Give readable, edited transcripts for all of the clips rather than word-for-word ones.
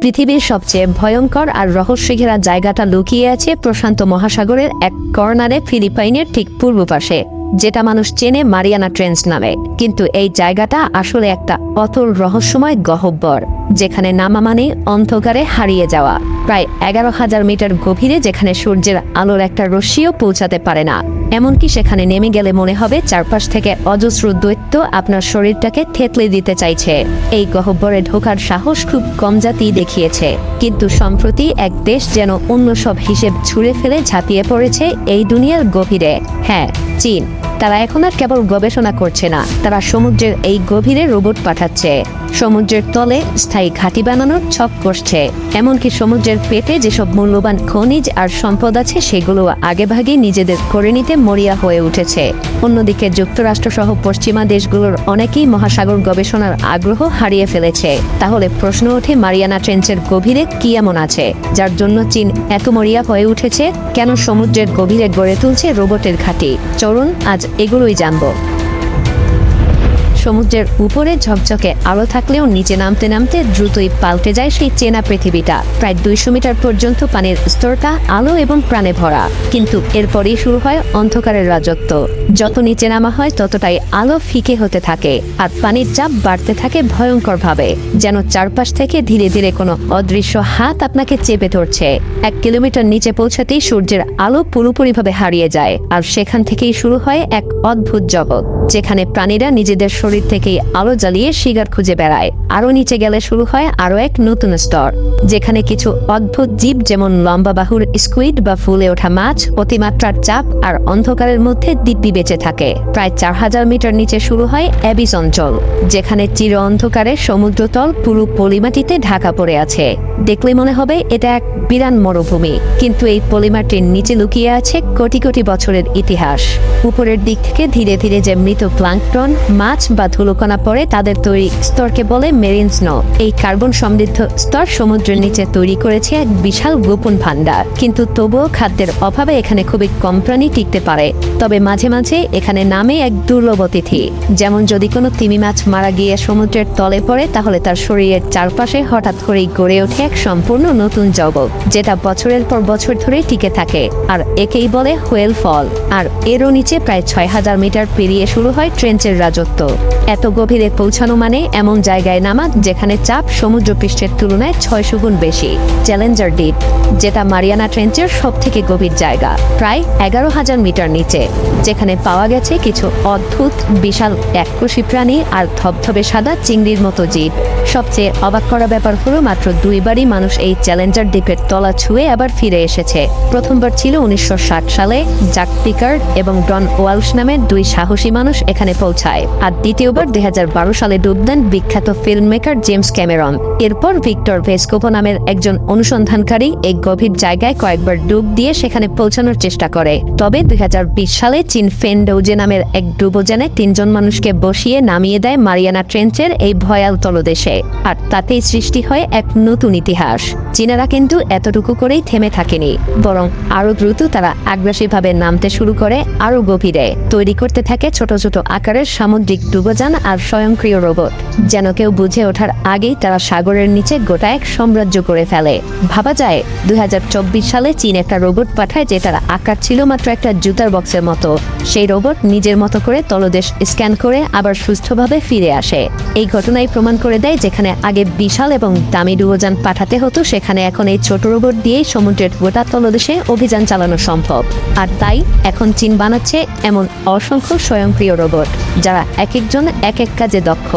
পৃথিবীর সবচেয়ে ভয়ঙ্কর আর রহস্য ঘেরা জায়গাটা লুকিয়ে আছে প্রশান্ত মহাসাগরের এক কর্নারে, ফিলিপাইনের ঠিক পূর্ব পাশে, যেটা মানুষ চেনে মারিয়ানা ট্রেঞ্চ নামে। কিন্তু এই জায়গাটা আসলে একটা অতল রহস্যময় গহ্বর, যেখানে নামা মানে অন্ধকারে হারিয়ে যাওয়া। প্রায় 11,000 মিটার গভীরে, যেখানে সূর্যের আলোর একটা রশ্মিও পৌঁছাতে পারে না। এমনকি সেখানে নেমে গেলে মনে হবে চারপাশ থেকে অজস্র দৈত্য আপনার শরীরটাকে থেতলে দিতে চাইছে। এই গহ্বরে ঢোকার সাহস খুব কম জাতি দেখিয়েছে, কিন্তু সম্প্রতি এক দেশ যেন অন্য সব হিসেব ছুঁড়ে ফেলে ঝাঁপিয়ে পড়েছে এই দুনিয়ার গভীরে। হ্যাঁ, চীন। তারা এখন আর কেবল গবেষণা করছে না, তারা সমুদ্রের এই গভীরে রোবট পাঠাচ্ছে, সমুদ্রের তলে স্থায়ী ঘাঁটি বানানোর ছক কষছে। এমনকি সমুদ্রের পেটে যেসব মূল্যবান খনিজ আর সম্পদ আছে, সেগুলো আগেভাগে নিজেদের করে নিতে মরিয়া হয়ে উঠেছে। অন্যদিকে যুক্তরাষ্ট্র সহ পশ্চিমা দেশগুলোর অনেকেই মহাসাগর গবেষণার আগ্রহ হারিয়ে ফেলেছে। তাহলে প্রশ্ন ওঠে, মারিয়ানা ট্রেঞ্চের গভীরে কি এমন আছে যার জন্য চীন এত মরিয়া হয়ে উঠেছে? কেন সমুদ্রের গভীরে গড়ে তুলছে রোবটের ঘাঁটি? চলুন আজ এগুলোই জানবো। সমুদ্রের উপরে ঝকঝকে আলো থাকলেও নিচে নামতে নামতে দ্রুতই পাল্টে যায় সেই চেনা পৃথিবীটা। প্রায় 200 মিটার পর্যন্ত পানির স্তরটা আলো এবং প্রাণে ভরা, কিন্তু এরপরেই শুরু হয় অন্ধকারের রাজত্ব। যত নিচে নামা হয় ততটাই আলো ফিকে হতে থাকে, আর পানির চাপ বাড়তে থাকে ভয়ঙ্করভাবে, যেন চারপাশ থেকে ধীরে ধীরে কোনো অদৃশ্য হাত আপনাকে চেপে ধরছে। 1 কিলোমিটার নিচে পৌঁছাতেই সূর্যের আলো পুরোপুরিভাবে হারিয়ে যায়, আর সেখান থেকেই শুরু হয় এক অদ্ভুত জগৎ, যেখানে প্রাণীরা নিজেদের শরীর থেকেই আলো জ্বালিয়ে শিকার খুঁজে বেড়ায়। আরো নিচে গেলে শুরু হয় আরো এক নতুন স্তর, যেখানে কিছু অদ্ভুত জীব, যেমন লম্বা বাহুর স্কুইড বা ফুলে ওঠা মাছ, অতিমাত্রার চাপ আর অন্ধকারের মধ্যে দিব্যি বেঁচে থাকে। প্রায় 4000 মিটার নিচে শুরু হয় অ্যাবিস অঞ্চল, যেখানে চির অন্ধকারে সমুদ্রতল পুরো পলিমাটিতে ঢাকা পড়ে আছে। দেখলে মনে হবে এটা এক বিরান মরুভূমি, কিন্তু এই পলিমাটির নিচে লুকিয়ে আছে কোটি কোটি বছরের ইতিহাস। উপরের দিক থেকে ধীরে ধীরে যে মৃত প্লাঙ্কটন, মাছ বা ধুলোকণা পড়ে, তাদের তৈরি স্তরকে বলে মেরিন স্নো। এই কার্বন সমৃদ্ধ স্তর সমুদ্রের নিচে তৈরি করেছে এক বিশাল গোপন ভান্ডার। কিন্তু তবুও খাদ্যের অভাবে এখানে খুবই কম প্রাণী টিকতে পারে। তবে মাঝে মাঝে এখানে নামে এক দুর্লভ অতিথি, যেমন যদি কোনো তিমি মাছ মারা গিয়ে সমুদ্রের তলে পড়ে, তাহলে তার শরীরের চারপাশে হঠাৎ করেই গড়ে ওঠে এক সম্পূর্ণ নতুন জগৎ, যেটা বছরের পর বছর ধরে টিকে থাকে। আর একেই বলে হোয়েল ফল। আর এরও নিচে প্রায় 6000 মিটার পেরিয়ে শুরু হয় ট্রেঞ্চের রাজত্ব। এত গভীরে পৌঁছানো মানে এমন জায়গায় নামা যেখানে চাপ সমুদ্রপৃষ্ঠের তুলনায় 600 গুণ বেশি। চ্যালেঞ্জার দ্বীপ, যেটা মারিয়ানা ট্রেঞ্চের সব থেকে গভীর জায়গা, প্রায় 11,000 মিটার নিচে, যেখানে পাওয়া গেছে কিছু অদ্ভুত বিশাল এককোষী প্রাণী আর ধবধবে সাদা চিংড়ির মতো জীব। সবচেয়ে অবাক করা ব্যাপার হলো, মাত্র 2 বারই মানুষ এই চ্যালেঞ্জার দ্বীপের তলা ছুঁয়ে আবার ফিরে এসেছে। প্রথমবার ছিল 1960 সালে, জ্যাক পিকার্ড এবং ডন ওয়ালশ নামে 2 সাহসী মানুষ এখানে পৌঁছায়। আর দ্বিতীয়বার 2012 সালে ডুব দেন বিখ্যাত ফিল্ম মেকার জেমস ক্যামেরন। এরপর ভিক্টর ভেস্কোভো নামের একজন অনুসন্ধানকারী এই গভীর জায়গায় কয়েকবার ডুব দিয়ে সেখানে পৌঁছানোর চেষ্টা করে। তবে 2020 সালে চীন ফেন ডৌজে নামের এক ডুবোযানে 3 জন মানুষকে বসিয়ে নামিয়ে দেয় মারিয়ানা ট্রেঞ্চের এই ভয়াল তলদেশে। আর তাতেই সৃষ্টি হয় এক নতুন ইতিহাস। চীনারা কিন্তু এতটুকু করেই থেমে থাকেনি, বরং আরো দ্রুত তারা আগ্রাসীভাবে নামতে শুরু করে আরো গভীরে। তৈরি করতে থাকে ছোট ছোট আকারের সামুদ্রিক ডুবোযান আর স্বয়ংক্রিয় রোবট, যেন কেউ বুঝে ওঠার আগেই তারা সাগরের নিচে গোটা এক সাম্রাজ্য করে ফেলে। ভাবা যায় 2024 সালে চীন একটা রোবট পাঠায়, যেটার আকার ছিল মাত্র একটা জুতার বক্সের মতো। সেই রোবট নিজের মতো করে তলদেশ স্ক্যান করে আবার সুস্থভাবে ফিরে আসে। এই ঘটনাই প্রমাণ করে দেয়, যেখানে আগে বিশাল এবং দামি ডুবোযান পাঠাতে হতো, সেখানে এখন এই ছোট রোবট দিয়েই সমুদ্রের গোটা তলদেশে অভিযান চালানো সম্ভব। আর তাই এখন চীন বানাচ্ছে এমন অসংখ্য স্বয়ংক্রিয় রোবট, যারা এক একজন এক এক কাজে দক্ষ।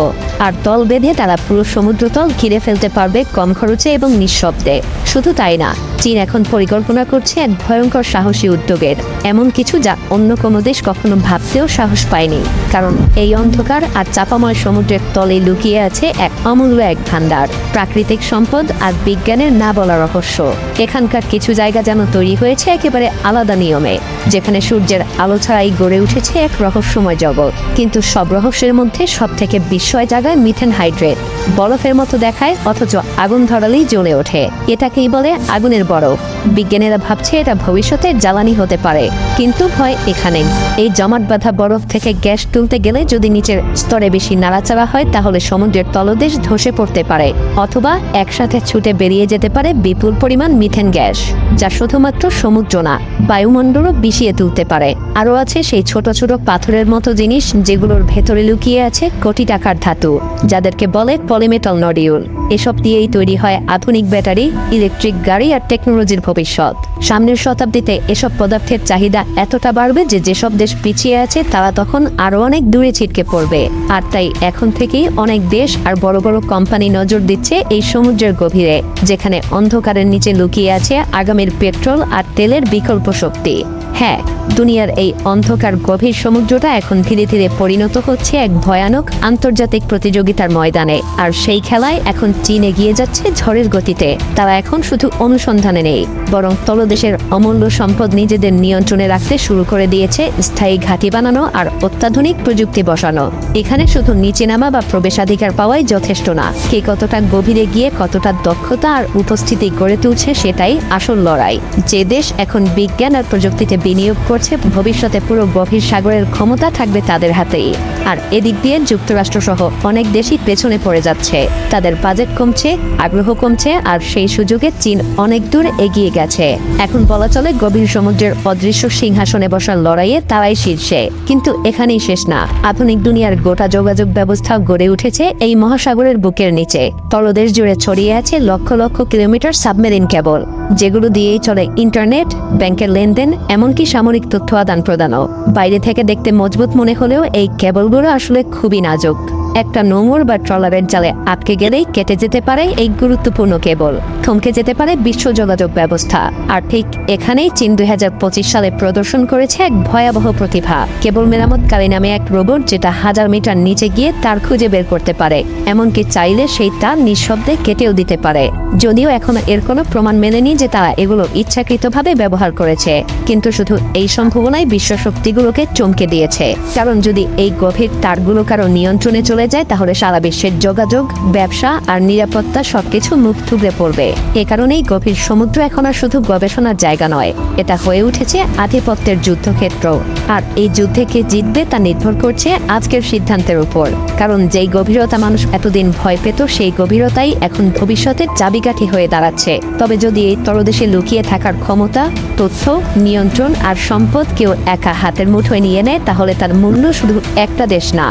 আর দল বেঁধে তারা পুরো সমুদ্রতল ঘিরে ফেলতে পারবে কম খরচে এবং নিঃশব্দে। শুধু তাই না, চীন এখন পরিকল্পনা করছে এক ভয়ঙ্কর সাহসী উদ্যোগের, এমন কিছু যা অন্য কোনো দেশ কখনো ভাবতেও সাহস পায়নি। কারণ এই অন্ধকার আর চাপাময় সমুদ্রের তলে লুকিয়ে আছে এক অমূল্য এক ভান্ডার, প্রাকৃতিক সম্পদ আর বিজ্ঞানের না বলা রহস্য। এখানকার কিছু জায়গা যেন তৈরি হয়েছে একেবারে আলাদা নিয়মে, যেখানে সূর্যের আলো ছাড়াই গড়ে উঠেছে এক রহস্যময় জগৎ। কিন্তু সব রহস্যের মধ্যে সব থেকে বিস্ময় জায়গায় মিথেন হাইড্রেট, বরফের মতো দেখায় অথচ আগুন ধরালেই জ্বলে ওঠে। এটাকেই বলে আগুনের বরফ। বিজ্ঞানীরা ভাবছে এটা ভবিষ্যতের জ্বালানি হতে পারে, কিন্তু ভয় এখানেই। এই জমাট বাঁধা বরফ থেকে গ্যাস তুলতে গেলে যদি নিচের স্তরে বেশি নাড়াচাড়া হয় তাহলে সমুদ্রের তলদেশ ধসে পড়তে পারে, অথবা একসাথে ছুটে বেরিয়ে যেতে পারে বিপুল পরিমাণ মিথেন গ্যাস, যা শুধুমাত্র সমুদ্র না, বায়ুমণ্ডলও বিষিয়ে তুলতে পারে। আরও আছে সেই ছোট ছোট পাথরের মতো জিনিস যেগুলোর ভেতরে লুকিয়ে আছে কোটি টাকার ধাতু, যাদেরকে বলে পলিমেটাল নডিউল। এসব দিয়েই তৈরি হয় আধুনিক ব্যাটারি, ইলেকট্রিক গাড়ি আর টেকনোলজির ভবিষ্যৎ। সামনের শতাব্দীতে এসব পদার্থের চাহিদা এতটা বাড়বে যে যেসব দেশ পিছিয়ে আছে তারা তখন আরও অনেক দূরে ছিটকে পড়বে। আর তাই এখন থেকেই অনেক দেশ আর বড় বড় কোম্পানি নজর দিচ্ছে এই সমুদ্রের গভীরে, যেখানে অন্ধকারের নিচে লুকিয়ে আছে আগামীর পেট্রোল আর তেলের বিকল্প শক্তি। হ্যাঁ, দুনিয়ার এই অন্ধকার গভীর সমুদ্রটা এখন ধীরে ধীরে পরিণত হচ্ছে এক ভয়ানক আন্তর্জাতিক প্রতিযোগিতার ময়দানে। আর সেই খেলায় এখন চীন এগিয়ে যাচ্ছে ঝড়ের গতিতে। তারা এখন শুধু অনুসন্ধানে নেই, বরং তলদেশের অমূল্য সম্পদ নিজেদের নিয়ন্ত্রণে রাখতে শুরু করে দিয়েছে স্থায়ী ঘাঁটি বানানো আর অত্যাধুনিক প্রযুক্তি বসানো। এখানে শুধু নিচে নামা বা প্রবেশাধিকার পাওয়াই যথেষ্ট না, কে কতটা গভীরে গিয়ে কতটা দক্ষতা আর উপস্থিতি গড়ে তুলছে সেটাই আসল লড়াই। যে দেশ এখন বিজ্ঞান আর প্রযুক্তিতে বিনিয়োগ করছে, ভবিষ্যতে পুরো গভীর সাগরের ক্ষমতা থাকবে তাদের হাতেই। আর এদিক দিয়ে যুক্তরাষ্ট্র সহ অনেক দেশই পেছনে পড়ে যাচ্ছে, তাদের বাজেট কমছে, আগ্রহ কমছে, আর সেই সুযোগে চীন অনেক দূর এগিয়ে গেছে। এখন বলা চলে গভীর সমুদ্রের অদৃশ্য সিংহাসনে বসার লড়াইয়ে তারাই শীর্ষে। কিন্তু এখানেই শেষ না, আধুনিক দুনিয়ার গোটা যোগাযোগ ব্যবস্থা গড়ে উঠেছে এই মহাসাগরের বুকের নিচে। তলদেশ জুড়ে ছড়িয়ে আছে lakh lakh kilometre submarine cable, যেগুলো দিয়েই চলে ইন্টারনেট, ব্যাংকের লেনদেন, এমনকি সামরিক তথ্য আদান প্রদানও। বাইরে থেকে দেখতে মজবুত মনে হলেও এই কেবলগুলো আসলে খুবই নাজুক। একটা নোঙর বা ট্রলারের জালে আটকে গেলেই কেটে যেতে পারে এই গুরুত্বপূর্ণ কেবল, থমকে যেতে পারে বিশ্ব যোগাযোগ ব্যবস্থা। আর ঠিক এখানেই চীন 2025 সালে প্রদর্শন করেছে এক ভয়াবহ প্রতিভা, কেবল মেরামতকারী নামে এক রোবট, যেটা 1000 মিটার নিচে গিয়ে তার খুঁজে বের করতে পারে, এমনকি চাইলে সেই তার নিঃশব্দে কেটেও দিতে পারে। যদিও এখনো এর কোনো প্রমাণ মেলেনি যে তারা এগুলো ইচ্ছাকৃতভাবে ব্যবহার করেছে, কিন্তু শুধু এই সম্ভাবনাই বিশ্ব শক্তিগুলোকে চমকে দিয়েছে। কারণ যদি এই গভীর তারগুলো কারো নিয়ন্ত্রণে চলে যায় তাহলে সারা বিশ্বের যোগাযোগ, ব্যবসা আর নিরাপত্তা সবকিছু মুখ থুবড়ে পড়বে। এ কারণেই গভীর সমুদ্র এখন আর শুধু গবেষণার জায়গা নয়, এটা হয়ে উঠেছে আধিপত্যের যুদ্ধক্ষেত্র। আর এই যুদ্ধে কে জিতবে তা নির্ভর করছে আজকের সিদ্ধান্তের উপর। কারণ যেই গভীরতা মানুষ এতদিন ভয় পেত, সেই গভীরতাই এখন ভবিষ্যতের চাবিকাঠি হয়ে দাঁড়াচ্ছে। তবে যদি এই তলদেশে লুকিয়ে থাকার ক্ষমতা, তথ্য, নিয়ন্ত্রণ আর সম্পদ কেউ একা হাতের মুঠোয় নিয়ে নেয়, তাহলে তার মূল্য শুধু একটা দেশ না,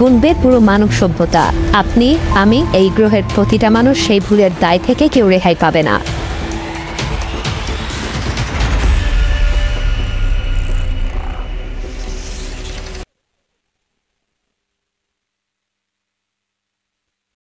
গুনবে পুরো মানব সভ্যতা। আপনি, আমি, এই গ্রহের প্রতিটা মানুষ সেই ভুলের দায় থেকে কেউ রেহাই পাবে না।